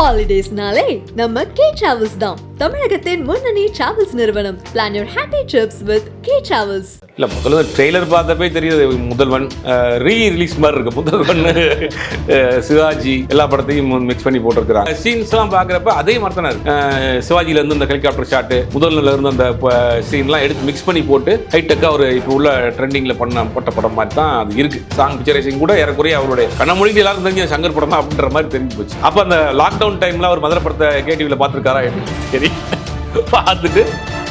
ஹாலிடேஸ்னாலே நம்ம K travels தான். தமிழகத்தின் முன்னணி டிராவல்ஸ் நிறுவனம். Plan your happy trips with K Travels. இல்லை முதல்ல ட்ரெய்லர் பார்த்தப்பே தெரியுது முதல்வன் ரிலீஸ் மாதிரி இருக்கு. முதல்வன் சிவாஜி எல்லா படத்தையும் மிக்ஸ் பண்ணி போட்டிருக்கிறாங்க. சீன்ஸ்லாம் பார்க்குறப்ப அதே மாதிரி தானே இருக்கு. சிவாஜியிலேருந்து அந்த ஹெலிகாப்டர் ஷாட்டு முதல்ல இருந்து அந்த சீன்லாம் எடுத்து மிக்ஸ் பண்ணி போட்டு ஹைடெக்காக ஒரு இப்போ உள்ள ட்ரெண்டிங்கில் போட்ட படம் மாதிரி தான் அது இருக்கு. சாங் பிக்சரைசிங் கூட ஏறக்குறைய அவருடைய கண்ணமொழிக்கு எல்லாரும் தெரிஞ்ச சங்கர் படம் தான் அப்படின்ற மாதிரி தெரிஞ்சு போச்சு. அப்போ அந்த லாக்டவுன் டைமில் அவர் மதுரை படத்தை கேடிவியில் பார்த்துருக்காரா சரி பார்த்துட்டு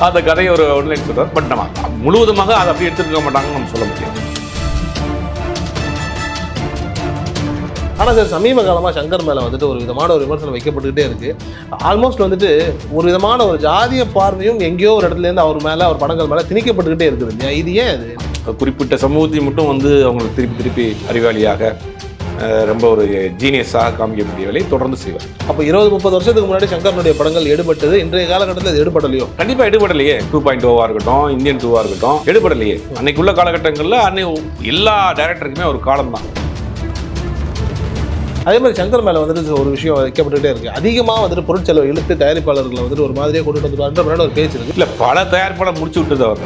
அந்த கதையை ஒரு ஒன்லைன் சொல்றார். பட் நம்ம முழுவதுமாக அதை அப்படி எடுத்துருக்க மாட்டாங்கன்னு நம்ம சொல்ல முடியாது. ஆனால் சார் சமீப காலமாக சங்கர் மேலே வந்துட்டு ஒரு விதமான ஒரு விமர்சனம் வைக்கப்பட்டுக்கிட்டே இருக்குது. ஆல்மோஸ்ட் வந்துட்டு ஒரு விதமான ஒரு ஜாதிய பார்வையும் எங்கேயோ ஒரு இடத்துலேருந்து அவர் மேலே அவர் படங்கள் மேலே திணிக்கப்பட்டுக்கிட்டே இருக்குது இல்லையா? இது ஏன் அது குறிப்பிட்ட சமூகத்தை மட்டும் வந்து அவங்களுக்கு திருப்பி அறிவாளியாக ரொம்ப ஒரு ஜீனியஸாக காமிக்கக்கூடிய வேலையை தொடர்ந்து செய்வார். அப்போ 20-30 வருஷத்துக்கு முன்னாடி சங்கரனுடைய படங்கள் எடுபட்டது, இன்றைய காலகட்டத்தில் அது எடுபடலையோ? கண்டிப்பாக எடுபடலையே. 2.0 இருக்கட்டும், இந்தியன் 2 இருக்கட்டும், எடுபடலையே. அன்னைக்குள்ள காலகட்டங்களில் எல்லா டைரக்டருக்குமே ஒரு காலம் தான். அதே மாதிரி சங்கர் மேலே வந்துட்டு ஒரு விஷயம் வைக்கப்பட்டுகிட்டே இருக்குது. அதிகமாக வந்துட்டு பொருட்செலவு இழுத்து தயாரிப்பாளர்களை வந்துட்டு ஒரு மாதிரியே கொண்டுட்டு வந்துட்டு ஒரு பேச்சு இருக்குது. இல்லை பல தயாரிப்பாளர் முடிச்சு விட்டது அவர்.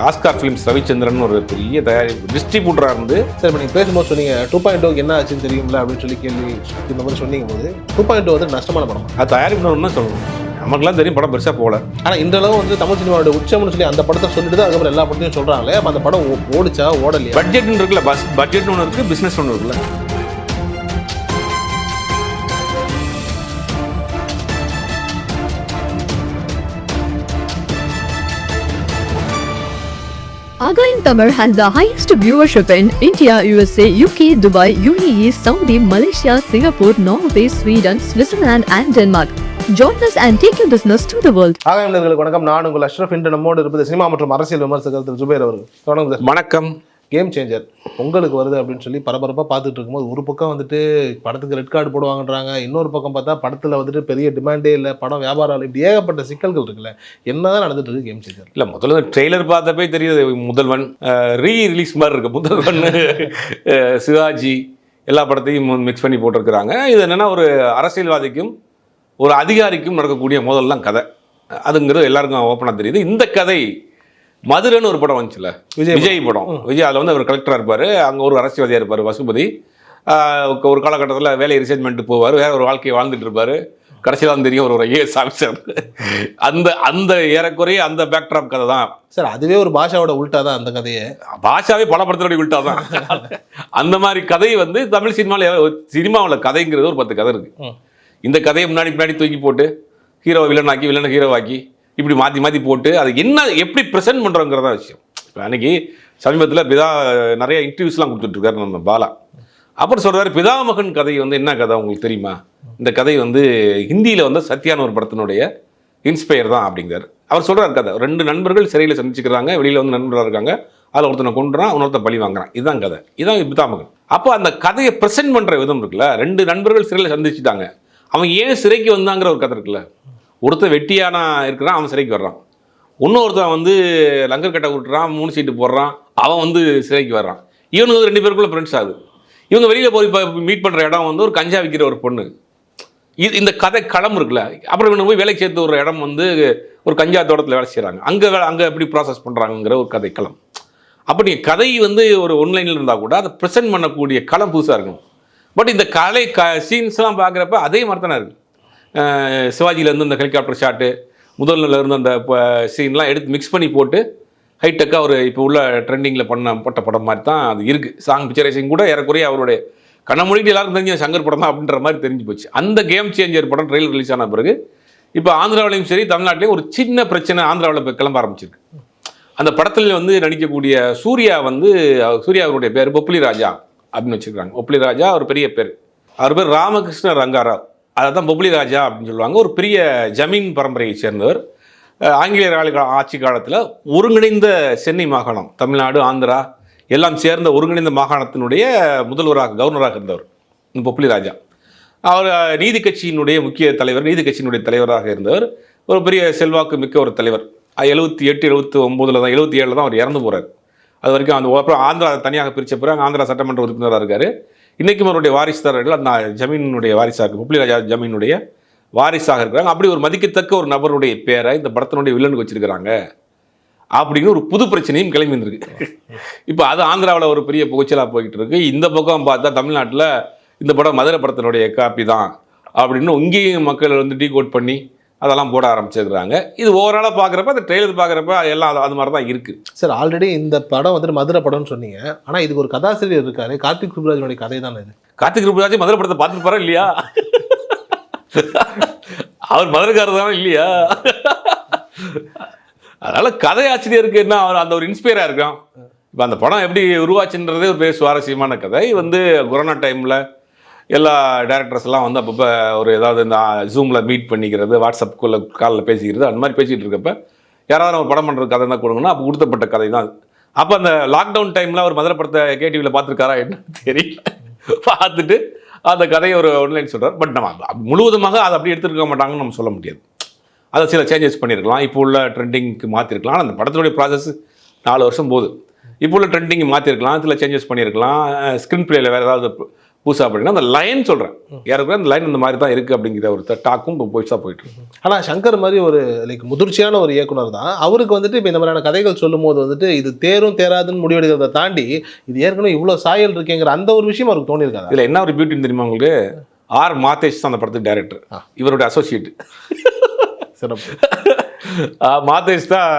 ஆஸ்கார் ஃபிலிம்ஸ் ரவிச்சந்திரன் ஒரு பெரிய டிஸ்ட்ரிபியூட்டராக இருந்து சரி இப்போ நீங்கள் பேசும்போது சொன்னீங்க 2.0 என்ன ஆச்சுன்னு தெரியுங்களா அப்படின்னு சொல்லி கேள்வி இந்த மாதிரி சொன்னீங்க போது 2.0 வந்து நஷ்டமான படம். அது தயாரிக்கணும்னு தான் சொல்லணும். நமக்குலாம் தெரியும் படம் பெருசாக போகல. ஆனால் இன்றளவு வந்து தமிழ் சினிமாவோட உச்சம்னு சொல்லி அந்த படத்தை சொல்லிட்டு தான் அதுக்கப்புறம் எல்லா படத்தையும் சொல்கிறாங்களே. அப்போ அந்த படம் ஓடிச்சா ஓடலையா? பட்ஜெட்னு இருக்குல்ல, பட்ஜெட்னு ஒன்று இருக்குது, பிஸ்னஸ் ஒன்று இருக்குல்ல. Again, Tamil has the highest viewership in India, USA, UK, Dubai, UAE, Saudi, Malaysia, Singapore, Norway, Sweden, Switzerland and Denmark. Join us and take your business to the world. ஆகாயங்களுக்கு வணக்கம். நான் உங்கள் அஷ்ரஃப். இன்று நம்மோடு இருப்பது சினிமா மற்றும் அரசியல் விமர்சகர் திரு ஜுபேர் அவர்கள். வணக்கம் சார். வணக்கம். கேம் சேஞ்சர் பொங்கலுக்கு வருது அப்படின்னு சொல்லி பரபரப்பாக பார்த்துட்டு இருக்கும்போது ஒரு பக்கம் வந்துட்டு படத்துக்கு ரெட் கார்டு போடுவாங்கன்றாங்க, இன்னொரு பக்கம் பார்த்தா படத்தில் வந்துட்டு பெரிய டிமாண்டே இல்லை, படம் வியாபாரம் இல்லை, இப்படி ஏகப்பட்ட சிக்கல்கள் இருக்குல்ல. என்னதான் நடந்துட்டு இருக்கு கேம் சேஞ்சர்? இல்லை முதல்ல ட்ரெய்லர் பார்த்தப்பே தெரியுது முதல்வன் ரிலீஸ் மாதிரி இருக்கு. முதல்வன் சிவாஜி எல்லா படத்தையும் மிக்ஸ் பண்ணி போட்டிருக்கிறாங்க. இது என்னென்னா ஒரு அரசியல்வாதிக்கும் ஒரு அதிகாரிக்கும் நடக்கக்கூடிய முதல்லாம் கதை. அதுங்கிறது எல்லாருக்கும் ஓப்பனாக தெரியுது. இந்த கதை மதுரைன்னு ஒரு படம் வந்துச்சுல, விஜய் படம். விஜய் அதில் வந்து அவர் கலெக்டராக இருப்பார், அங்கே ஒரு அரசியல்வாதியாக இருப்பார் வசுபதி. ஒரு காலகட்டத்தில் வேலை ரிசைன் பண்ணிட்டு போவார், வேற ஒரு வாழ்க்கையை வாழ்ந்துட்டு இருப்பார். கடைசியில் தான் தெரியும் ஒரு ஐஏஎஸ் ஆஃபீஸர். அந்த ஏறக்குறைய அந்த பேக்ட்ராப் கதை தான் சார். அதுவே ஒரு பாஷாவோட உள்டா தான் அந்த கதையை. பாஷாவே பல படத்தினுடைய உள்டா தான். அந்த மாதிரி கதை வந்து தமிழ் சினிமாவில் கதைங்கிறது ஒரு 10 கதை இருக்குது. இந்த கதையை முன்னாடி தூக்கி போட்டு ஹீரோ வில்லனாக்கி வில்லனை ஹீரோவாக்கி இப்படி மாற்றி போட்டு அது என்ன எப்படி ப்ரெசென்ட் பண்ணுறோங்கிறதா விஷயம். இப்போ அன்றைக்கி சமீபத்தில் நிறைய இன்டர்வியூஸ்லாம் கொடுத்துட்ருக்காரு நம்ம பாலா. அப்புறம் சொல்கிறார் பிதாமகன் கதை வந்து என்ன கதை உங்களுக்கு தெரியுமா? இந்த கதை வந்து ஹிந்தியில் வந்து சத்யான ஒரு படத்தினுடைய இன்ஸ்பயர் தான் அப்படிங்கிறார். அவர் சொல்கிறார் கதை 2 நண்பர்கள் சிறையில் சந்திச்சுக்கிறாங்க, வெளியில் வந்து நண்பராக இருக்காங்க, அதில் ஒருத்தனை கொண்டுறான், இன்னொருத்தன் பழி வாங்குறான். இதுதான் கதை, இதுதான் பிதாமகன். அப்போ அந்த கதையை ப்ரெசென்ட் பண்ணுற விதம் இருக்குல்ல. 2 நண்பர்கள் சிறையில் சந்திச்சுட்டாங்க, அவன் ஏன் சிறைக்கு வந்தாங்கிற ஒரு கதை இருக்குல்ல. ஒருத்தன் வெட்டியானா இருக்கிறான், அவன் சிறைக்கு வர்றான். இன்னொருத்தன் வந்து லங்கர் கட்டை விட்டுறான், 3 சீட்டு போடுறான், அவன் வந்து சிறைக்கு வர்றான். இவனுக்கு வந்து 2 பேருக்குள்ள ஃப்ரெண்ட்ஸ் ஆகுது. இவங்க வெளியில் போய் இப்போ மீட் பண்ணுற இடம் வந்து ஒரு கஞ்சா விற்கிற ஒரு பொண்ணு. இந்த கதை களம் இருக்குல்ல. அப்புறம் இவனுக்கு போய் வேலைக்கு சேர்த்து ஒரு இடம் வந்து ஒரு கஞ்சா தோட்டத்தில் வேலை செய்கிறாங்க, அங்கே எப்படி ப்ராசஸ் பண்ணுறாங்கிற ஒரு கதை களம். அப்போ நீங்கள் கதை வந்து ஒரு ஒன்லைனில் இருந்தால் கூட அதை ப்ரெசென்ட் பண்ணக்கூடிய களம் புதுசாக இருக்கும். பட் இந்த சீன்ஸ்லாம் பார்க்குறப்ப அதே மாதிரி தானே இருக்குது. சிவாஜியிலேருந்து அந்த ஹெலிகாப்டர் ஷாட்டு முதல்ல இருந்து அந்த சீன்லாம் எடுத்து மிக்ஸ் பண்ணி போட்டு ஹைடெக்காக ஒரு இப்போ உள்ள ட்ரெண்டிங்கில் போட்ட படம் மாதிரி தான் அது இருக்குது. சாங் பிக்சரைசிங் கூட ஏறக்குறைய அவருடைய கண்ணமொழிக்கு எல்லாருக்கும் தெரிஞ்ச சங்கர் படம் தான் அப்படின்ற மாதிரி தெரிஞ்சு போச்சு. அந்த கேம் சேஞ்சர் படம் ட்ரெயிலர் ரிலீஸ் ஆன பிறகு இப்போ ஆந்திராவிலையும் சரி தமிழ்நாட்டிலையும் ஒரு சின்ன பிரச்சனை ஆந்திராவில் இப்போ கிளம்ப ஆரம்பிச்சிருக்கு. அந்த படத்தில் வந்து நடிக்கக்கூடிய சூர்யா அவருடைய பேர் பொப்ளி ராஜா அப்படின்னு வச்சுருக்காங்க. பொப்ளி ராஜா ஒரு பெரிய பேர். அவர் பேர் ராமகிருஷ்ண ரங்காராவ், அதை தான் பொப்ளி ராஜா அப்படின்னு சொல்லுவாங்க. ஒரு பெரிய ஜமீன் பரம்பரையை சேர்ந்தவர். ஆங்கிலேயர் ஆட்சி காலத்தில் ஒருங்கிணைந்த சென்னை மாகாணம், தமிழ்நாடு ஆந்திரா எல்லாம் சேர்ந்த ஒருங்கிணைந்த மாகாணத்தினுடைய கவர்னராக இருந்தவர் பொப்ளி ராஜா. அவர் நீதி கட்சியினுடைய முக்கிய தலைவர், நீதி கட்சியினுடைய தலைவராக இருந்தவர். ஒரு பெரிய செல்வாக்கு மிக்க ஒரு தலைவர். 78, 79 தான் 77 தான் அவர் இறந்து போகிறார். அது வரைக்கும் அப்புறம் ஆந்திரா தனியாக பிரித்த பிறகு ஆந்திரா சட்டமன்ற உறுப்பினராக இருக்கார். இன்றைக்கும் அவருடைய வாரிசுதாரர்கள் அந்த ஜமீனுடைய வாரிசாக பொப்ளி ராஜா ஜமீனுடைய வாரிசாக இருக்கிறாங்க. அப்படி ஒரு மதிக்கத்தக்க ஒரு நபருடைய பேரை இந்த படத்தினுடைய வில்லனுக்கு வச்சிருக்கிறாங்க அப்படின்னு ஒரு புது பிரச்சனையும் கிளம்பி இருக்கு. இப்போ அது ஆந்திராவில் ஒரு பெரிய புகைச்சலாக போய்கிட்டு இருக்கு. இந்த பக்கம் பார்த்தா தமிழ்நாட்டில் இந்த படம் மதுரை படத்தினுடைய காப்பி தான் அப்படின்னு இங்கேயும் மக்கள் வந்து டீகோட் பண்ணி அதெல்லாம் போட ஆரம்பிச்சிருக்கிறாங்க. இது ஓவராலாக பார்க்குறப்ப அந்த ட்ரெய்லர் பார்க்குறப்ப எல்லாம் அது மாதிரி தான் இருக்குது. சார் ஆல்ரெடி இந்த படம் வந்துட்டு மதுரை படம்னு சொன்னீங்க. ஆனால் இதுக்கு ஒரு கதாசிரியர் இருக்காரு, கார்த்திக் சுப்ராஜனுடைய கதை தானே இது. கார்த்திக் சுப்ராஜ் மதுரை படத்தை பார்த்துட்டு இல்லையா? அவர் மதுரைக்காரர் தானே இல்லையா? அதனால கதை ஆசிரியருக்கு என்ன அவர் அந்த ஒரு இன்ஸ்பயராக இருக்கான். இப்போ அந்த படம் எப்படி உருவாச்சுன்றதே ஒரு பெரிய சுவாரஸ்யமான கதை. வந்து கொரோனா டைமில் எல்லா டேரக்டர்ஸ் எல்லாம் வந்து அப்பப்போ ஒரு ஏதாவது இந்த ஜூமில் மீட் பண்ணிக்கிறது, வாட்ஸ்அப்புக்குள்ளே காலில் பேசிக்கிறது, அந்த மாதிரி பேசிகிட்டு இருக்கப்ப யாராவது நம்ம படம் பண்ணுற கதை தான் கொடுங்கன்னா அப்போ கொடுத்தப்பட்ட கதை தான். அப்போ அந்த லாக்டவுன் டைமில் அவர் மதுரை படத்தை கேடிவியில் பார்த்துருக்காரா என்ன தெரியல. பார்த்துட்டு அந்த கதையை ஒரு ஒன்லைன் சொல்கிறார். பட் நம்ம முழுவதுமாக அதை அப்படி எடுத்துருக்க மாட்டாங்கன்னு நம்ம சொல்ல முடியாது. அதை சில சேஞ்சஸ் பண்ணியிருக்கலாம், இப்போ உள்ள ட்ரெண்டிங்க்கு மாற்றிருக்கலாம். ஆனால் அந்த படத்தினுடைய ப்ராசஸ் 4 வருஷம் போகுது. இப்போ உள்ள ட்ரெண்டிங் மாற்றிருக்கலாம், சில சேஞ்சஸ் பண்ணியிருக்கலாம். ஸ்க்ரீன் பிளேயில் வேறு ஏதாவது புதுசாக அப்படின்னா அந்த லைன் சொல்கிறேன் யாருக்குமே அந்த லைன் இந்த மாதிரி தான் இருக்குது அப்படிங்கிற ஒரு டாக்கும் இப்போ புதுசாக போயிட்டு இருக்கு. ஆனால் சங்கர் மாதிரி ஒரு லைக் முதிர்ச்சியான ஒரு இயக்குனர் தான். அவருக்கு வந்துட்டு இப்போ இந்த மாதிரியான கதைகள் சொல்லும் போது வந்துட்டு இது தேரும் தேராதுன்னு முடிவெடுக்கிறத தாண்டி இது ஏற்கனவே இவ்வளோ சாயல் இருக்குங்கிற அந்த ஒரு விஷயம் அவருக்கு தோணியிருக்காரு. இதில் என்ன ஒரு பியூட்டின்னு தெரியுமா உங்களுக்கு? ஆர் மாதேஷ் தான் அந்த படத்துக்கு டைரக்டர், இவருடைய அசோசியேட். மாதேஷ் தான்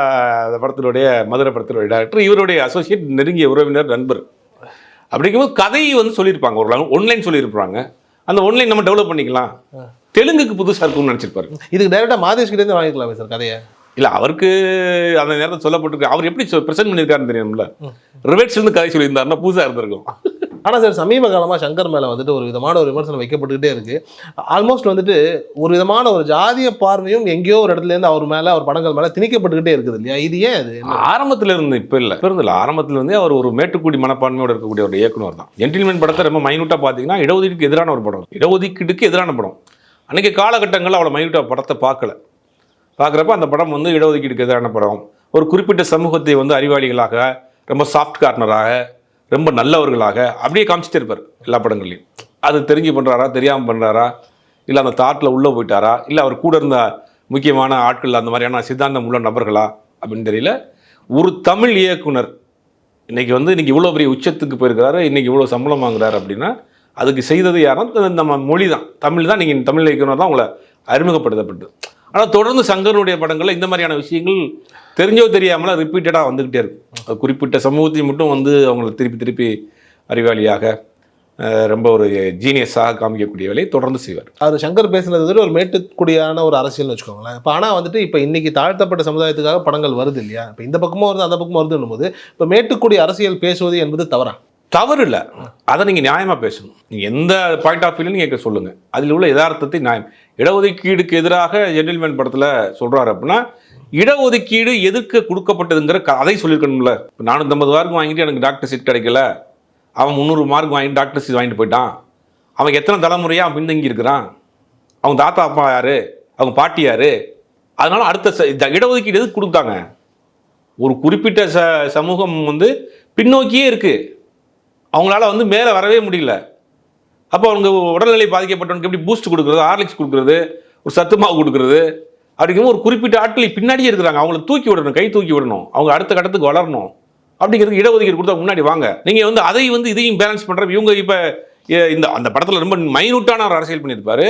அந்த படத்தினுடைய மதுரை படத்தினுடைய டைரக்டர், இவருடைய அசோசியேட், நெருங்கிய உறவினர், நண்பர். அப்படிங்கும்போது கதையை வந்து சொல்லியிருப்பாங்க, ஒரு ஒன்லைன் சொல்லியிருப்பாங்க. அந்த ஒன்லைன் நம்ம டெவலப் பண்ணிக்கலாம், தெலுங்குக்கு புதுசாக இருக்கும்னு நினச்சிருப்பாரு. இதுக்கு டைரெக்டாக மாதேஷ் கிட்டேருந்து வாங்கிக்கலாமே சார் கதையை? இல்லை, அவருக்கு அந்த நேரத்தில் சொல்லப்பட்டிருக்கு. அவர் எப்படி ப்ரெசென்ட் பண்ணியிருக்காருன்னு தெரியும்ல. ரிவர்ஸ்லேருந்து கதை சொல்லியிருந்தாருன்னா புதுசாக இருந்திருக்கும். ஆனால் சார் சமீப காலமாக சங்கர் மேலே வந்துட்டு ஒரு விதமான ஒரு விமர்சனம் வைக்கப்பட்டுக்கிட்டே இருக்குது. ஆல்மோஸ்ட் வந்துட்டு ஒரு விதமான ஒரு ஜாதிய பார்வையும் எங்கேயோ ஒரு இடத்துலேருந்து அவர் மேலே, அவர் படங்கள் மேலே திணிக்கப்பட்டுக்கிட்டே இருக்குது இல்லையா? இது ஏன்? அது ஆரம்பத்தில் இருந்து இப்போ இல்லை, இருந்தில்ல. ஆரம்பத்தில் வந்து அவர் ஒரு மேட்டுக்குடி மனப்பான்மையோடு இருக்கக்கூடிய ஒரு இயக்குனர் தான். ஜென்டில்மேன் படத்தை ரொம்ப மைனூட்டாக பார்த்தீங்கன்னா இடஒதுக்கீடுக்கு எதிரான ஒரு படம், இடஒதுக்கீடுக்கு எதிரான படம். அன்றைக்கி காலகட்டங்களில் அவ்வளோ மைனூட்டாக படத்தை பார்க்குறப்ப அந்த படம் வந்து இடஒதுக்கீடுக்கு எதிரான படம், ஒரு குறிப்பிட்ட சமூகத்தை வந்து அறிவாளிகளாக, ரொம்ப சாஃப்ட் கார்னராக, ரொம்ப நல்லவர்களாக அப்படியே காமிச்சிட்டே இருப்பார் எல்லா படங்கள்லையும். அது தெரிஞ்சு பண்ணுறாரா, தெரியாமல் பண்ணுறாரா, இல்லை அந்த தாட்டில் உள்ளே போயிட்டாரா, இல்லை அவர் கூட இருந்த முக்கியமான ஆட்கள் அந்த மாதிரியான சித்தாந்தம் உள்ள நபர்களா அப்படின்னு தெரியல. ஒரு தமிழ் இயக்குனர் இன்றைக்கி வந்து இன்றைக்கி இவ்வளோ பெரிய உச்சத்துக்கு போயிருக்கிறாரு, இன்றைக்கி இவ்வளோ சம்பளம் வாங்குறாரு அப்படின்னா அதுக்கு செய்தது யாரும்? நம்ம மொழி தான், தமிழ் தான். நீங்கள் தமிழ் இயக்குனர் தான் உங்களை அறிமுகப்படுத்தப்பட்டது. ஆனால் தொடர்ந்து சங்கருடைய படங்களில் இந்த மாதிரியான விஷயங்கள் தெரிஞ்சோ தெரியாமல ரிப்பீட்டடாக வந்துக்கிட்டே இருக்கும். குறிப்பிட்ட சமூகத்தை மட்டும் வந்து அவங்கள திருப்பி அறிவாளியாக, ரொம்ப ஒரு ஜீனியஸாக காமிக்கக்கூடிய வேலையை தொடர்ந்து செய்வார். அவர் சங்கர் பேசுனது ஒரு மேட்டுக்குடியான ஒரு அரசியல்னு வச்சுக்கோங்களேன். இப்போ ஆனால் வந்துட்டு இப்போ இன்னைக்கு தாழ்த்தப்பட்ட சமுதாயத்துக்காக படங்கள் வருது இல்லையா? இப்போ இந்த பக்கமும் வருது, அந்த பக்கமும் வருதுன்னும் போது இப்போ மேட்டுக்குடி அரசியல் பேசுவது என்பது தவறு இல்லை. அதை நீங்கள் நியாயமாக பேசணும். நீங்கள் எந்த பாயிண்ட் ஆஃப் வியூவில் நீங்கள் சொல்லுங்கள், அதில் உள்ள யதார்த்தத்தை நியாயம். இடஒதுக்கீடுக்கு எதிராக ஜென்டில்மேன் படத்தில் சொல்கிறாரு அப்படின்னா இடஒதுக்கீடு எதுக்கு கொடுக்கப்பட்டதுங்கிற அதை சொல்லியிருக்கணும்ல. இப்போ 450 மார்க் வாங்கிட்டு எனக்கு டாக்டர் சீட் கிடைக்கல, அவன் 300 மார்க் வாங்கிட்டு டாக்டர் சீட் வாங்கிட்டு போயிட்டான், அவன் எத்தனை தலைமுறையாக அவன் பின்தங்கி இருக்கிறான், அவங்க தாத்தா அப்பா யார், அவங்க பாட்டி யார், அதனால் அடுத்த இடஒதுக்கீடு எதுக்கு கொடுத்தாங்க? ஒரு குறிப்பிட்ட சமூகம் வந்து பின்னோக்கியே இருக்குது, அவங்களால வந்து மேலே வரவே முடியல. அப்போ அவங்க உடல்நிலை பாதிக்கப்பட்டவனுக்கு எப்படி பூஸ்ட் கொடுக்குறது, ஹார்லிக்ஸ் கொடுக்குறது, ஒரு சத்து மாவு கொடுக்குறது, அப்படிங்கும் ஒரு குறிப்பிட்ட ஆட்கள் பின்னாடியே இருக்கிறாங்க. அவங்கள தூக்கி விடணும், கை தூக்கி விடணும், அவங்க அடுத்த கட்டத்துக்கு வளரணும். அப்படிங்கிறதுக்கு இடஒதுக்கீடு கொடுத்தா முன்னாடி வாங்க. நீங்கள் வந்து அதை வந்து இதையும் பேலன்ஸ் பண்ணுற இவங்க இப்போ இந்த அந்த படத்தில் ரொம்ப மைனூட்டான ஒரு அரசியல் பண்ணியிருப்பாரு.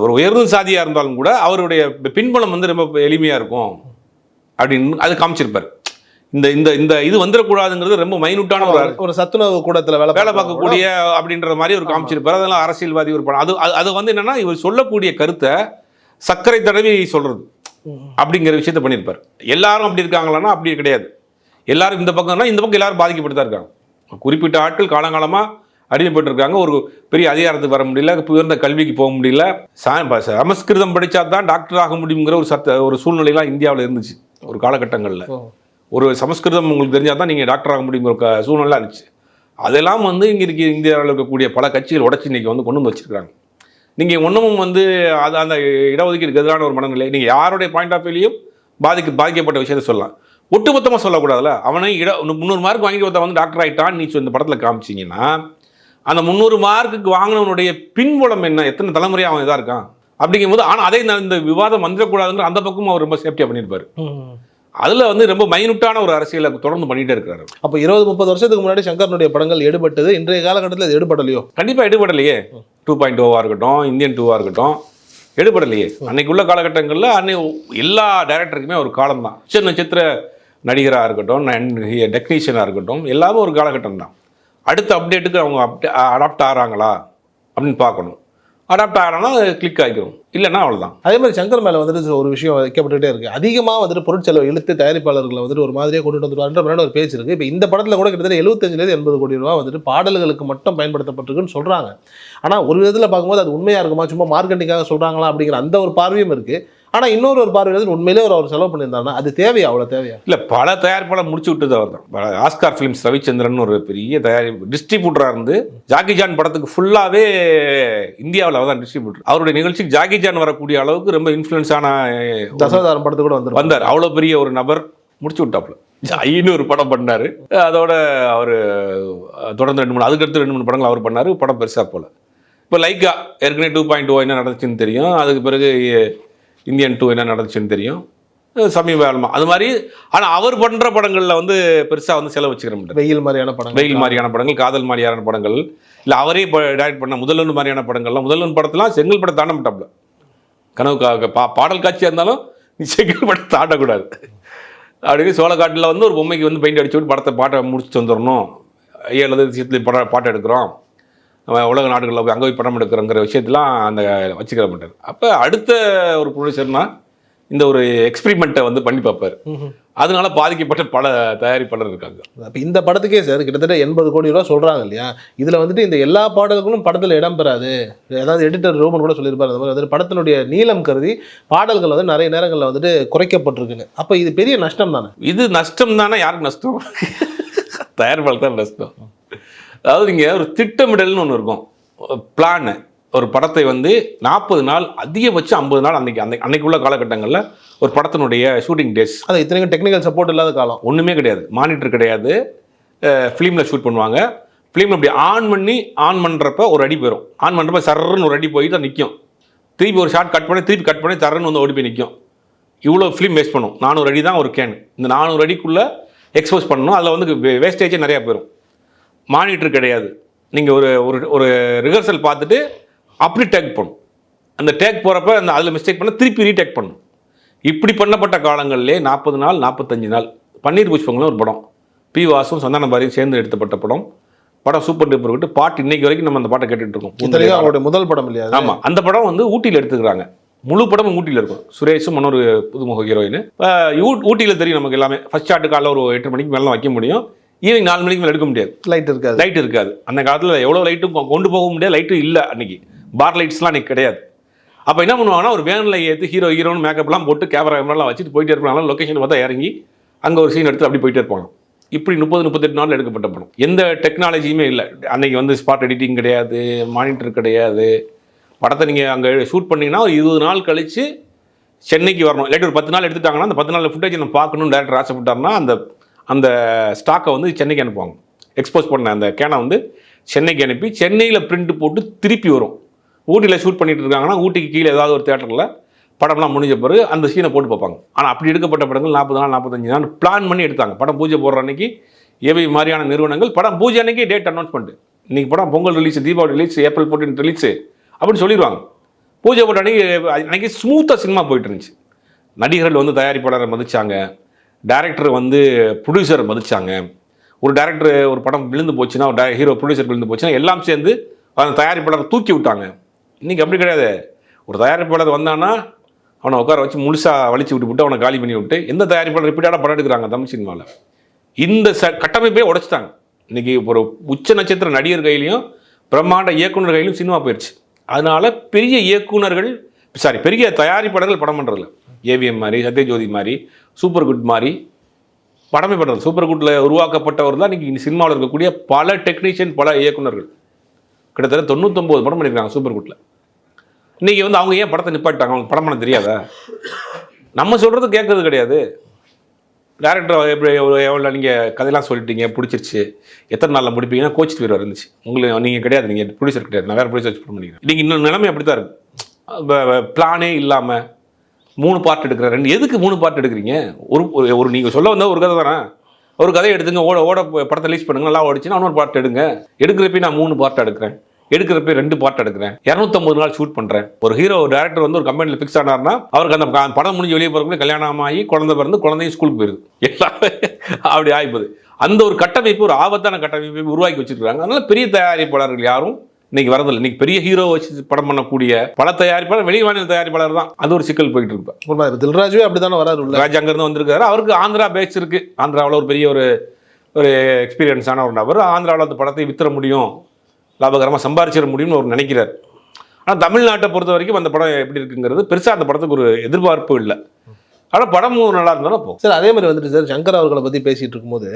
ஒரு உயர்ந்த சாதியாக இருந்தாலும் கூட அவருடைய பின்புலம் வந்து ரொம்ப எளிமையாக இருக்கும் அப்படின்னு அது காமிச்சிருப்பார். இந்த இந்த இந்த இது வந்துடக்கூடாதுங்கிறது ரொம்ப மைனூட்டான ஒரு சத்துணவு கூடத்தில் வேலை பார்க்கக்கூடிய அப்படின்ற மாதிரி ஒரு காமிச்சிருப்பார். அதெல்லாம் அரசியல்வாதி ஒரு படம். அது வந்து என்னன்னா இவர் சொல்லக்கூடிய கருத்தை சர்க்கரை தடவி சொல்றது அப்படிங்கிற விஷயத்த பண்ணியிருப்பார். எல்லாரும் அப்படி இருக்காங்களான்னா அப்படி கிடையாது. எல்லாரும் இந்த பக்கம்னா இந்த பக்கம் எல்லாரும் பாதிக்கப்பட்டு தான் இருக்காங்க. குறிப்பிட்ட ஆட்கள் காலங்காலமாக அடிமைப்பட்டு இருக்காங்க. ஒரு பெரிய அதிகாரத்துக்கு வர முடியல, உயர்ந்த கல்விக்கு போக முடியல, சமஸ்கிருதம் படித்தா தான் டாக்டர் ஆக முடியுங்கிற ஒரு சூழ்நிலைலாம் இந்தியாவில் இருந்துச்சு ஒரு காலகட்டங்களில். ஒரு சமஸ்கிருதம் உங்களுக்கு தெரிஞ்சால் தான் நீங்கள் டாக்டர் ஆக முடியுங்கிற சூழ்நிலை இருந்துச்சு. அதெல்லாம் வந்து இங்கே இந்தியாவில் இருக்கக்கூடிய பல கட்சிகள் உடச்சி இன்றைக்கி வந்து கொண்டு வந்து வச்சுருக்காங்க. நீங்கள் ஒன்றும் வந்து அது அந்த இடஒதுக்கீடுக்கு எதிரான ஒரு மனநிலை நீங்கள் யாருடைய பாயிண்ட் ஆஃப் வியூலையும் பாதிக்கப்பட்ட விஷயத்தை சொல்லலாம். ஒட்டுமொத்தமாக சொல்லக்கூடாதுல்ல. அவனை 300 மார்க் வாங்கிட்டு ஒருத்தன் வந்து டாக்டர் ஆகிட்டான் நீ இந்த படத்தில் காமிச்சிங்கன்னா அந்த 300 மார்க்குக்கு வாங்கினவனுடைய பின்புலம் என்ன, எத்தனை தலைமுறையாக அவன் இதாக இருக்கான், அப்படிங்கும்போது ஆனால் அதே இந்த விவாதம் வந்துடக்கூடாதுங்கிற அந்த பக்கமும் அவர் ரொம்ப சேஃப்டியாக பண்ணியிருப்பார். அதில் வந்து ரொம்ப மைனூட்டான ஒரு அரசியலை தொடர்ந்து பண்ணிகிட்டே இருக்கிறாரு. அப்போ 20-30 வருஷத்துக்கு முன்னாடி சங்கரனுடைய படங்கள் எடுபட்டது, இன்றைய காலகட்டத்தில் அது எடுபடலையோ? கண்டிப்பாக எடுபடலையே. 2.0 இருக்கட்டும், இந்தியன் 2 இருக்கட்டும், எடுபடலையே. அன்னைக்கு உள்ள காலகட்டங்களில் எல்லா டைரக்டருக்குமே ஒரு காலம் தான். நட்சத்திர நடிகராக இருக்கட்டும், டெக்னீஷியனாக இருக்கட்டும், எல்லாமே ஒரு காலகட்டம் தான். அடுத்த அப்டேட்டுக்கு அவங்க அடாப்ட் ஆகிறாங்களா அப்படின்னு பார்க்கணும். அடாப்ட் ஆகிறாங்கன்னா கிளிக் ஆகிக்கும், இல்லைன்னா அவ்வளோதான். அதே மாதிரி சங்கர் மேலே வந்துட்டு ஒரு விஷயம் வைக்கப்பட்டுகிட்டே இருக்குது. அதிகமாக வந்துட்டு பொருட்செலவு இழுத்து தயாரிப்பாளர்களை வந்துட்டு ஒரு மாதிரியே கொண்டுட்டு வந்துருவாருன்ற ஒரு பேச்சு இருக்குது. இப்போ இந்த படத்தில் கூட கிட்டத்தட்ட 75-80 கோடி ரூபா வந்துட்டு பாடல்களுக்கு மட்டும் பயன்படுத்தப்பட்டிருக்குன்னு சொல்கிறாங்க. ஆனால் ஒரு விதத்தில் பார்க்கும்போது அது உண்மையாக இருக்குமா, சும்மா மார்க்கெட்டிங்காக சொல்கிறாங்களா அப்படிங்கிற அந்த ஒரு பார்வையும் இருக்குது. ஆனால் இன்னொரு பார்வையில் உண்மையிலே அவர் செலவு பண்ணியிருந்தாருன்னா அது தேவையா? அவ்வளோ தேவையா? இல்லை, பல தயாரிப்பாளர் முடிச்சு விட்டது அவர் தான். ஆஸ்கார் ஃபிலிம்ஸ் ரவிச்சந்திரன் ஒரு பெரிய டிஸ்ட்ரிபியூட்டராக இருந்து ஜாக்கி ஜான் படத்துக்கு ஃபுல்லாகவே இந்தியாவில் அவர் தான் டிஸ்ட்ரிபியூட்டர். அவருடைய நிகழ்ச்சிக்கு ஜாக்கி ஜான் வரக்கூடிய அளவுக்கு ரொம்ப இன்ஃப்ளூயன்ஸான தசாவதாரம் படத்து கூட வந்தார். அவ்வளோ பெரிய ஒரு நபர் முடிச்சு விட்டாப்புல. 500 படம் பண்ணார். அதோட அவர் தொடர்ந்து 2-3 அதுக்கடுத்து 2-3 படங்கள் அவர் பண்ணார். படம் பெருசாக போல. இப்போ லைக்கா ஏற்கனவே 2.0 என்ன நடந்துச்சுன்னு தெரியும். அதுக்கு பிறகு இந்தியன் 2 என்ன நடந்துச்சுன்னு தெரியும் சமீப காலமாக. அது மாதிரி. ஆனால் அவர் பண்ணுற படங்களில் வந்து பெருசாக வந்து செலவு வச்சுக்கிற முடியாது. வெயில் மாதிரியான படங்கள், காதல் மாதிரியான படங்கள், இல்லை அவரே இப்போ டைரக்ட் பண்ண முதல்வன் மாதிரியான படங்கள்லாம், முதல்வன் படத்தெல்லாம் செங்கல் படம் தாண்ட மாட்டாப்புல. கனவுக்காக பாடல் காட்சியாக இருந்தாலும் நீ செங்கல் படம் தாண்டக்கூடாது அப்படின்னு சோழக்காட்டில் வந்து ஒரு பொம்மைக்கு வந்து பெயிண்ட் அடிச்சு விட்டு பாட்டை முடிச்சுட்டு வந்துடணும். 7 விஷயத்துல பாட்டு எடுக்கிறோம், உலக நாடுகளில் போய் அங்கே போய் படம் எடுக்கிறோங்கிற விஷயத்தெல்லாம் அந்த வச்சுக்கிற மாட்டார். அப்போ அடுத்த ஒரு ப்ரொடியூசர்னா இந்த ஒரு எக்ஸ்பெரிமெண்ட்டை வந்து பண்ணி பார்ப்பார். அதனால பாதிக்கப்பட்ட பல தயாரிப்பாளர் இருக்காங்க. அப்போ இந்த படத்துக்கே சார் கிட்டத்தட்ட 80 கோடி ரூபா சொல்கிறாங்க இல்லையா? இதில் வந்துட்டு இந்த எல்லா பாடல்களும் படத்தில் இடம் பெறாது. அதாவது எடிட்டர் ரோமன் கூட சொல்லியிருப்பார், அந்த மாதிரி வந்துட்டு படத்தினுடைய நீளம் கருதி பாடல்கள் வந்து நிறைய நேரங்களில் வந்துட்டு குறைக்கப்பட்டிருக்குன்னு. அப்போ இது பெரிய நஷ்டம் தானே? இது நஷ்டம் தானே. யாருக்கு நஷ்டம்? தயாரிப்பாளர் தான் நஷ்டம். அதாவது நீங்கள் ஒரு திட்டமிடல்னு ஒன்று இருக்கும், பிளான். ஒரு படத்தை வந்து 40 நாள் அதிகபட்சம் 50 நாள் அன்னைக்குள்ள காலகட்டங்களில் ஒரு படத்தினுடைய ஷூட்டிங் டேஸ். அது இத்தனைக்கும் டெக்னிக்கல் சப்போர்ட் இல்லாத காலம், ஒன்றுமே கிடையாது, மானிட்டர் கிடையாது. ஃபிலிமில் ஷூட் பண்ணுவாங்க. ஃபிலிமில் அப்படி ஆன் பண்ணுறப்ப ஒரு அடி போயிடும். ஆன் பண்ணுறப்ப சர்றன்னு ஒரு அடி போய் தான் நிற்கும். திருப்பி ஒரு ஷார்ட் கட் பண்ணி சர்றன்னு வந்து ஓடி போய் நிற்கும். இவ்வளோ ஃபிலிம் வேஸ்ட் பண்ணும். 400 அடி தான் ஒரு கேன். இந்த 400 அடிக்குள்ளே எக்ஸ்போஸ் பண்ணணும். அதில் வந்து வேஸ்டேஜே நிறையா போயிடும். மானிட்டர் கிடையாது. நீங்கள் ஒரு ரிஹர்சல் பார்த்துட்டு அப்படி டேக் பண்ணும். அந்த டேக் போகிறப்ப அந்த அதில் மிஸ்டேக் பண்ண திருப்பி ரீடேக் பண்ணும். இப்படி பண்ணப்பட்ட காலங்களிலே 40 நாள் 45 நாள் பன்னீர் புஷ்பங்களும் ஒரு படம், பி வாசும் சந்தான பாரியும் சேர்ந்து எடுத்தப்பட்ட படம் சூப்பர் டூப்பர் விட்டு பாட்டு இன்னைக்கு வரைக்கும் நம்ம அந்த பாட்டை கேட்டுட்டு இருக்கோம். அவருடைய முதல் படம் இல்லையா? ஆமாம். அந்த படம் வந்து ஊட்டியில் எடுத்துக்கிறாங்க. முழு படமும் ஊட்டியில் இருக்கும். சுரேஷும் இன்னொரு புதுமுக ஹீரோயின். ஊட்டியில் தெரியும் நமக்கு எல்லாமே. ஃபர்ஸ்ட் ஷாட்டு காலைல ஒரு 8 மணிக்கு மேலே வைக்க முடியும். ஈவினிங் 4 மணிக்கு மேலே எடுக்க முடியாது. லைட் இருக்காது. அந்த காலத்தில் எவ்வளோ லைட்டும் கொண்டு போக முடியாது. லைட்டும் இல்லை அன்னைக்கு. பார் லைட்ஸ்லாம் அன்றைக்கி கிடையாது. அப்போ என்ன பண்ணுவாங்கன்னா ஒரு வேனில் ஏற்றி ஹீரோன்னு மேக்கப்லாம் போட்டு கேமராலாம் வச்சுட்டு போயிட்டே இருப்பாங்க. லொக்கேஷன் பார்த்தா இறங்கி அங்கே ஒரு சீன் எடுத்து அப்படி போயிட்டே இருப்பாங்க. இப்படி 30-38 நாள் எடுக்கப்பட்ட படம். எந்த டெக்னாலஜியுமே இல்லை அன்றைக்கி. வந்து ஸ்பாட் எடிட்டிங் கிடையாது, மானிட்டர் கிடையாது. படத்தை நீங்கள் அங்கே ஷூட் பண்ணிங்கன்னா ஒரு 20 நாள் கழித்து சென்னைக்கு வரணும். இல்லாட்டி ஒரு 10 நாள் எடுத்துட்டாங்கன்னா அந்த 10 நாள் ஃபுட்டேஜ் நம்ம பார்க்கணும்னு டேரக்டர் ஆசைப்பட்டார்னா அந்த ஸ்டாக்கை வந்து சென்னைக்கு அனுப்புவாங்க. எக்ஸ்போஸ் பண்ண அந்த கேனை வந்து சென்னைக்கு அனுப்பி சென்னையில் பிரிண்ட் போட்டு திருப்பி வரும். ஊட்டியில் ஷூட் பண்ணிட்டு இருக்காங்கன்னா ஊட்டிக்கு கீழே ஏதாவது ஒரு தேட்டரில் படம்லாம் முடிஞ்ச பிறகு அந்த சீனை போட்டு பார்ப்பாங்க. ஆனால் அப்படி எடுக்கப்பட்ட படங்கள் 40 நாள் 45 நாள் பிளான் பண்ணி எடுத்தாங்க. படம் பூஜை போடுற அன்னைக்கு ஏவி மாதிரியான நிறுவனங்கள் படம் பூஜை அன்னைக்கு டேட் அனௌன்ஸ்மெண்ட், இன்னைக்கு படம் Pongal release, Deepavali release, April 14 release அப்படின்னு சொல்லிடுவாங்க. பூஜை போட்ட அன்னைக்கு ஸ்மூத்தாக சினிமா போயிட்டு இருந்துச்சு. நடிகர்கள் வந்து தயாரிப்பாளரை மதிச்சாங்க, டைரக்டர் வந்து ப்ரொடியூசரை மதிச்சாங்க. ஒரு டைரக்டர் ஒரு படம் விழுந்து போச்சுன்னா, ஒரு ஹீரோ ப்ரொடியூசர் விழுந்து போச்சுன்னா எல்லாம் சேர்ந்து அந்த தயாரிப்பாளரை தூக்கி விட்டாங்க. இன்றைக்கி அப்படி கிடையாது. ஒரு தயாரிப்பாளர் வந்தான்னா அவனை உட்கார வச்சு முழுசாக வலிச்சு விட்டு அவனை காலி பண்ணி விட்டு எந்த தயாரிப்பாளர் ரிப்பீட்டாக படம் எடுக்கிறாங்க தமிழ் சினிமாவில். இந்த கட்டமைப்பே உடைச்சிட்டாங்க. இன்றைக்கி ஒரு உச்ச நட்சத்திர நடிகர் கையிலையும் பிரம்மாண்ட இயக்குனர் கையிலும் சினிமா போயிடுச்சு. அதனால் பெரிய தயாரிப்பாளர்கள் படம் பண்ணுறதில்ல. ஏவிஎம் மாதிரி, சத்யஜோதி மாதிரி, சூப்பர் குட் மாதிரி படமே பண்ணுறது. சூப்பர் குட்டில் உருவாக்கப்பட்டவர் தான் இன்றைக்கி சினிமாவில் இருக்கக்கூடிய பல டெக்னீஷியன், பல இயக்குநர்கள். கிட்டத்தட்ட 99 படம் பண்ணியிருக்காங்க சூப்பர் குட்டில். இன்றைக்கி வந்து அவங்க ஏன் படத்தை நிப்பாட்டாங்க? அவங்க படம் பண்ண தெரியாதா? நம்ம சொல்கிறது கேட்கறது கிடையாது. டேரக்டர் எப்படி எவ்வளோ நீங்கள் கதையெல்லாம் சொல்லிட்டீங்க, பிடிச்சிருச்சு, எத்தனை நாளில் முடிப்பீங்கன்னா கோச்சிட்டு போயிடுவார் இருந்துச்சு. உங்களுக்கு நீங்கள் கிடையாது, நீங்கள் ப்ரொடியூசர் கிடையாது, நான் வேறு ப்ரொடியூசர் பண்ண பண்ணிக்கிறேன். இன்றைக்கி இன்னும் நிலைமை அப்படி தான் இருக்குது. பிளானே இல்லாமல் 3 பார்ட் எடுக்கிறேன். எதுக்கு 3 பார்ட் எடுக்கிறீங்க? ஒரு நீங்கள் சொல்ல வந்தால் ஒரு கதை தானே, ஒரு கதையை எடுத்துங்க, ஓட படத்தை ரிலீஸ் பண்ணுங்க, நல்லா ஓடிச்சுன்னா இன்னொரு பார்ட் எடுங்க. எடுக்கிறப்ப நான் 3 பார்ட் எடுக்கிறேன், எடுக்கிறப்ப 2 பார்ட் எடுக்கிறேன், 250 நாள் ஷூட் பண்ணுறேன். ஒரு ஹீரோ டேரக்டர் வந்து ஒரு கம்பெனியில் ஃபிக்ஸ் ஆனார்னா அவருக்கு அந்த படம் முடிஞ்சு வெளியே போகிறக்குள்ளே கல்யாணம் ஆகி குழந்தை பிறந்து குழந்தையும் ஸ்கூலுக்கு போயிருது, எல்லாமே அப்படி ஆகிப்போகுது. அந்த ஒரு கட்டமைப்பு, ஒரு ஆபத்தான கட்டமைப்பை உருவாக்கி வச்சிருக்காங்க. அதனால பெரிய தயாரிப்பாளர்கள் யாரும் இன்னைக்கு வரதில்லை. இன்னைக்கு பெரிய ஹீரோ வச்சு படம் பண்ணக்கூடிய பல தயாரிப்பாளர் வெளி மாநில தயாரிப்பாளர் தான். அது ஒரு சிக்கல் போயிட்டு இருக்கு. தில்ராஜுவே அப்படித்தானே வராரு. ராஜ் அங்கிருந்து வந்திருக்காரு. அவருக்கு ஆந்திரா பேஸ் இருக்கு. ஆந்திராவில் ஒரு பெரிய ஒரு எக்ஸ்பீரியன்ஸான ஒரு நபர். ஆந்திராவில் அந்த படத்தை வித்துற முடியும், லாபகரமாக சம்பாதிச்சிட முடியும்னு அவர் நினைக்கிறார். ஆனால் தமிழ்நாட்டை பொறுத்த வரைக்கும் அந்த படம் எப்படி இருக்குங்கிறது பெருசாக அந்த படத்துக்கு ஒரு எதிர்பார்ப்பு இல்லை. ஆனால் படமும் நல்லா இருந்தாலும் போ சார். அதே மாதிரி வந்துட்டு சார், சங்கர் அவர்களை பற்றி பேசிகிட்டு இருக்கும்போது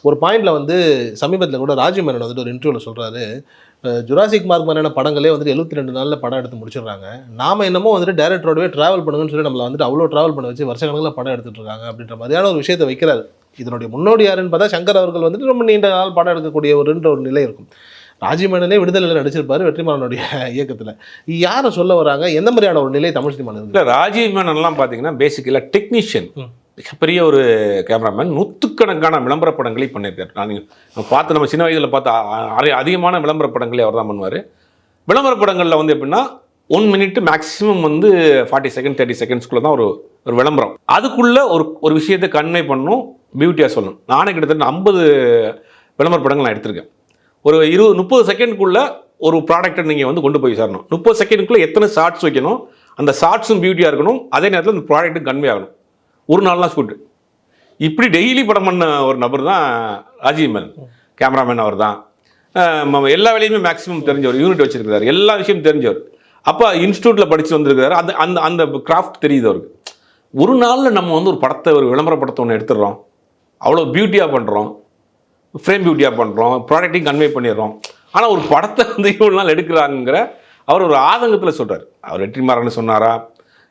ஒரு பாயிண்ட்ல வந்து சமீபத்தில் கூட ராஜீவ் மேனன் வந்துட்டு ஒரு இன்டர்வியூவில் சொல்கிறாரு, ஜுராசிக் பார்க் மாதிரியான படங்களே வந்துட்டு 72 நாளில் படம் எடுத்து முடிச்சிடுறாங்க. நாம என்னமோ வந்துட்டு டேரக்டரோடவே ட்ராவல் பண்ணுங்கன்னு சொல்லி நம்மளை வந்துட்டு அவ்வளோ ட்ராவல் பண்ண வச்சு வருஷக்கணக்கில் படம் எடுத்துட்டு இருக்காங்க அப்படின்ற மாதிரியான ஒரு விஷயத்தை வைக்கிறாரு. இதனுடைய முன்னோடி யாருன்னு பார்த்தா சங்கர் அவர்கள் வந்துட்டு ரொம்ப நீண்ட நாள் படம் எடுக்கக்கூடிய ஒரு நிலை இருக்கும். ராஜீவ் மேனனே விடுதலையில் நடிச்சிருப்பாரு வெற்றிமாறனுடைய இயக்கத்தில். யாரை சொல்ல வராங்க, எந்த மாதிரியான ஒரு நிலை தமிழ் சினிமாவில் இருக்கு? இல்லை, ராஜீவ் மேனன்லாம் பார்த்தீங்கன்னா பேசிக்கலாக டெக்னீஷியன், மிகப்பெரிய ஒரு கேமராமேன். நூற்றுக்கணக்கான விளம்பர படங்களை பண்ணியிருக்காரு. நான் பார்த்து நம்ம சின்ன வயதில் பார்த்து அதிகமான விளம்பர படங்களே அவர் தான் பண்ணுவார். விளம்பர படங்களில் வந்து எப்படின்னா 1 மினிட் மேக்ஸிமம் வந்து 40 செகண்ட் 30 செகண்ட்ஸ்குள்ளே தான் ஒரு விளம்பரம். அதுக்குள்ளே ஒரு விஷயத்தை கன்வே பண்ணணும், பியூட்டியாக சொல்லணும். நானே கிட்டத்தட்ட 50 விளம்பர படங்கள் நான் எடுத்திருக்கேன். ஒரு 20-30 செகண்டுக்குள்ளே ஒரு ப்ராடக்டை நீங்கள் வந்து கொண்டு போய் சேரணும். 30 செகண்டுக்குள்ளே எத்தனை ஷார்ட்ஸ் வைக்கணும், அந்த ஷார்ட்ஸும் பியூட்டியாக இருக்கணும், அதே நேரத்தில் அந்த ப்ராடக்ட்டும் கன்வே ஆகணும். ஒரு நாள்லாம் ஷூட்டு. இப்படி டெய்லி படம் பண்ண ஒரு நபர் தான் ராஜீவ் மேனன். கேமராமேன் அவர் தான். எல்லா வேலையுமே மேக்ஸிமம் தெரிஞ்சவர், யூனிட் வச்சிருக்கிறார், எல்லா விஷயமும் தெரிஞ்சவர். அப்போ இன்ஸ்டியூட்டில் படித்து வந்திருக்கிறாரு. அந்த கிராஃப்ட் தெரியுது அவருக்கு. ஒரு நாளில் நம்ம வந்து ஒரு படத்தை, ஒரு விளம்பர படத்தை ஒன்று எடுத்துடுறோம், அவ்வளோ பியூட்டியாக பண்ணுறோம், ஃப்ரேம் பியூட்டியாக பண்ணுறோம், ப்ராடக்டையும் கன்வே பண்ணிடுறோம். ஆனால் ஒரு படத்தை வந்து இவ்வளோ நாள் எடுக்கிறாங்கிற அவர் ஒரு ஆதங்கத்தில் சொல்கிறார். அவர் வெற்றிமாறன் சொன்னாரா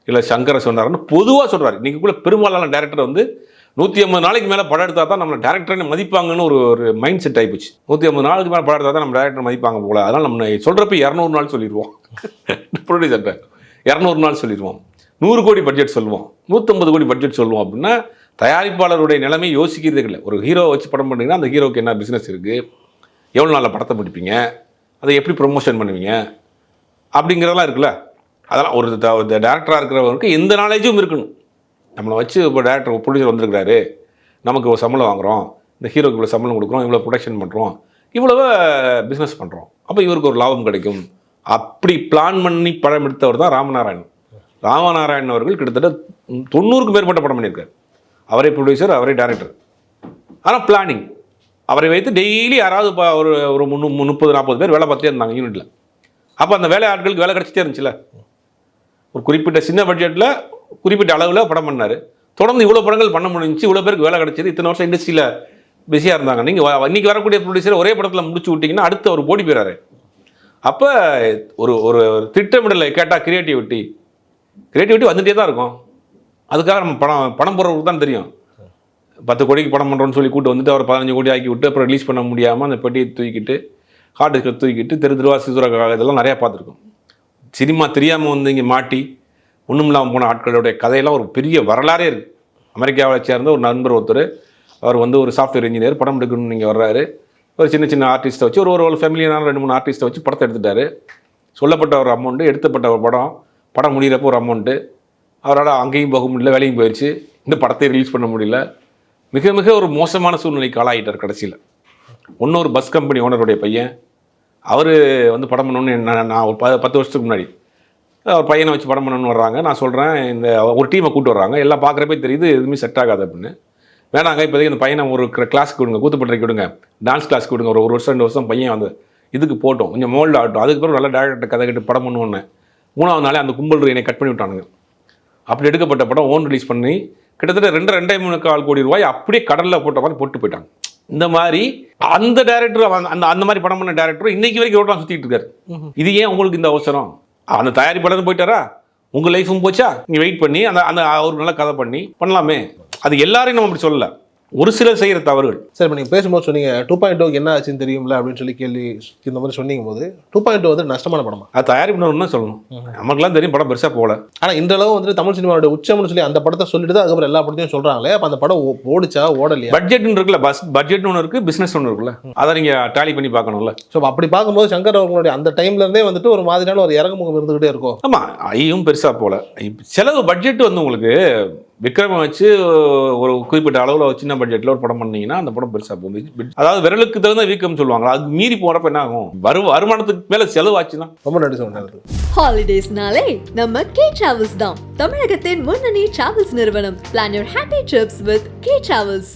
இல்லை சங்கரை சொன்னாரான்னு பொதுவாக சொல்கிறார். இன்றைக்கி கூட பெரும்பாலான டேரக்டர் வந்து 150 நாளைக்கு மேலே படம் எடுத்தால் தான் நம்ம டேரக்டரை மதிப்பாங்கன்னு ஒரு மைண்ட் செட் ஆகிப்போச்சு. 150 நாளுக்கு மேலே படம் எடுத்தால் தான் நம்ம டேரக்டர் மதிப்பாங்க போல. அதனால் நம்ம சொல்கிறப்ப 200 நாள் சொல்லிடுவோம். ப்ரொடியூசர்கிட்ட 200 நாள் சொல்லிடுவோம், 100 கோடி பட்ஜெட் சொல்லுவோம், 150 கோடி பட்ஜெட் சொல்லுவோம். அப்படின்னா தயாரிப்பாளருடைய நிலைமை யோசிக்கிறதே இல்லை. ஒரு ஹீரோ வச்சு படம் பண்ணிங்கன்னா அந்த ஹீரோவுக்கு என்ன பிஸ்னஸ் இருக்குது, எவ்வளோ நாளில் படத்தை முடிப்பீங்க, அதை எப்படி ப்ரொமோஷன் பண்ணுவீங்க அப்படிங்கிறதெல்லாம் இருக்குல்ல. அதெல்லாம் ஒரு டேரக்டராக இருக்கிறவருக்கு எந்த நாலேஜும் இருக்கணும். நம்மளை வச்சு இப்போ டேரக்டர் ப்ரொடியூசர் வந்திருக்கிறாரு, நமக்கு ஒரு சம்பளம் வாங்குகிறோம், இந்த ஹீரோக்கு இவ்வளோ சம்பளம் கொடுக்குறோம், இவ்வளோ ப்ரொடக்ஷன் பண்ணுறோம், இவ்வளோ பிஸ்னஸ் பண்ணுறோம், அப்போ இவருக்கு ஒரு லாபம் கிடைக்கும். அப்படி பிளான் பண்ணி படம் எடுத்தவர் தான் ராமநாராயணன். ராமநாராயணன் அவர்கள் கிட்டத்தட்ட 90க்கும் மேற்பட்ட படம் பண்ணியிருக்காரு. அவரே ப்ரொடியூசர், அவரே டேரக்டர். ஆனால் பிளானிங் அவரை வைத்து டெய்லி யாராவது ஒரு 30-40 பேர் வேலை பார்த்துட்டே இருந்தாங்க யூனிட்டில். அப்போ அந்த வேலை ஆட்களுக்கு வேலை கிடச்சிட்டே இருந்துச்சுல. ஒரு குறிப்பிட்ட சின்ன பட்ஜெட்டில் குறிப்பிட்ட அளவில் படம் பண்ணார். தொடர்ந்து இவ்வளோ படங்கள் பண்ண முடிஞ்சிச்சு, இவ்வளோ பேருக்கு வேலை கிடச்சிது. இத்தனை வருஷம் இண்டஸ்ட்ரியில் பிஸியாக இருந்தாங்க. நீங்கள் இன்றைக்கி வரக்கூடிய ப்ரொடியூசர் ஒரே படத்தில் முடிச்சு விட்டிங்கன்னா அடுத்து ஒரு போடி போயிறாரு. அப்போ ஒரு திட்டமிடலை கேட்டால் கிரியேட்டிவிட்டி வந்துகிட்டே தான் இருக்கும். அதுக்காக நம்ம பணம் போடுறவங்களுக்கு தான் தெரியும். 10 கோடிக்கு படம் பண்ணுறோன்னு சொல்லி கூட்டு வந்துட்டு அவர் 15 கோடி ஆக்கி விட்டு அப்புறம் ரிலீஸ் பண்ண முடியாமல் அந்த பெட்டியை தூக்கிட்டு ஹார்ட் டிஸ்கை தூக்கிட்டு தெருவா சிசுராக இதெல்லாம் நிறையா பார்த்துருக்கோம். சினிமா தெரியாமல் வந்து இங்கே மாட்டி ஒன்றும் இல்லாமல் போன ஆட்களுடைய கதையெல்லாம் ஒரு பெரிய வரலாறே இருக்குது. அமெரிக்காவை சேர்ந்த ஒரு நண்பர் ஒருத்தர், அவர் வந்து ஒரு சாஃப்ட்வேர் இன்ஜினியர், படம் எடுக்கணும்னு இங்கே வர்றாரு. ஒரு சின்ன ஆர்டிஸ்ட்டை வச்சு ஒரு ஃபேமிலியான 2-3 ஆர்டிஸ்ட்டை வச்சு படத்தை எடுத்துட்டார். சொல்லப்பட்ட ஒரு அமௌண்ட்டு, எடுத்தப்பட்ட ஒரு படம் முடிகிறப்போ ஒரு அமௌண்ட்டு, அவரால் அங்கேயும் போக முடியல, வேலையும் போயிடுச்சு, இந்த படத்தை ரிலீஸ் பண்ண முடியல. மிக மிக ஒரு மோசமான சூழ்நிலைக்கு ஆளாகிட்டார். கடைசியில் ஒரு பஸ் கம்பெனி ஓனருடைய பையன், அவர் வந்து படம் பண்ணணுன்னு நான் ஒரு 10 வருஷத்துக்கு முன்னாடி ஒரு பையனை வச்சு படம் பண்ணணுன்னு வர்றாங்க. நான் சொல்கிறேன், இந்த ஒரு டீமை கூப்பிட்டு வர்றாங்க, எல்லாம் பார்க்குறப்பே தெரியுது எதுவுமே செட் ஆகாது அப்படின்னு. வேணாங்க, இப்போதைக்கு இந்த பையனை ஒரு கிளாஸுக்கு விடுங்க, கூத்துப்பட்டுக்கு விடுங்க, டான்ஸ் கிளாஸுக்கு விடுங்க, ஒரு வருஷம் 2 வருஷம் பையன் வந்து இதுக்கு போட்டோம், கொஞ்சம் மோல்டு ஆகட்டும், அதுக்கப்புறம் நல்ல டேரக்டர் கதை கேட்டு படம் பண்ணுவோன்னு 3வது நாளே அந்த கும்பல் என்னை கட் பண்ணி விட்டானுங்க. அப்படி எடுக்கப்பட்ட படம் ஓன் ரிலீஸ் பண்ணி கிட்டத்தட்ட 2.25 கோடி ரூபாய் அப்படியே கடலில் போட்ட மாதிரி போட்டு போயிட்டாங்க. இந்த மாதிரி அந்த டேரக்டர் அந்த மாதிரி படம் பண்ண டேரக்டர் இன்னைக்கு வரைக்கும் ரோட்லாம் சுற்றிட்டு இருக்காரு. இது ஏன் உங்களுக்கு இந்த அவசரம்? அந்த தயாரிப்பாளர் போயிட்டாரா, உங்கள் லைஃபும் போச்சா? நீங்கள் வெயிட் பண்ணி அந்த ஒரு நல்ல கதை பண்ணலாமே. அது எல்லாரையும் நம்ம அப்படி சொல்லலை. ஒரு சிலர் செய்கிற தவறுகள். சார் இப்போ நீங்கள் பேசும்போது சொன்னீங்க 2.0 என்ன ஆச்சுன்னு தெரியும்ல அப்படின்னு சொல்லி கேள்வி இந்த மாதிரி சொன்னீங்க போது 2.0 வந்து நஷ்டமான படமா? அது தயாரிப்பு தான் சொல்லணும். நமக்குலாம் தெரியும் படம் பெருசாக போகல. ஆனால் இன்றளவு வந்துட்டு தமிழ் சினிமாவோட உச்சம்னு சொல்லி அந்த படத்தை சொல்லிட்டு தான் அதுக்கப்புறம் எல்லா படத்தையும் சொல்கிறாங்களே. அப்போ அந்த படம் ஓடிச்சா ஓடலையா? பட்ஜெட்னு இருக்குல்ல, பட்ஜெட்னு ஒன்று இருக்குது, பிஸ்னஸ் ஒன்று இருக்குல்ல, அதை நீங்கள் டேலி பண்ணி பார்க்கணும்ல. ஸோ அப்படி பார்க்கும்போது சங்கர் அவர்களுடைய அந்த டைம்லேருந்தே வந்துட்டு ஒரு மாதிரியான ஒரு இறங்குமுகம் இருந்துகிட்டே இருக்கும். ஆமாம், ஐயும் பெருசாக போகல. செலவு பட்ஜெட் வந்து உங்களுக்கு விக்ரம வச்சு ஒரு குறிப்பிட்ட அளவில் சின்ன பட்ஜெட்டில் ஒரு படம் பண்ணீங்கன்னா அந்த படம் பெருசாக போகுது. அதாவது விரலுக்கு தகுந்த வீக்கம் சொல்லுவாங்க, அது மீறி போகிறப்ப என்ன ஆகும், வருமானத்துக்கு மேலே செலவாச்சுன்னா. ரொம்ப நன்றி சொன்னார். ஹாலிடேஸ்னாலே நம்ம கே டிராவல்ஸ் தான் தமிழகத்தின் முன்னணி டிராவல்ஸ் நிறுவனம். Plan your happy trips with K Travels.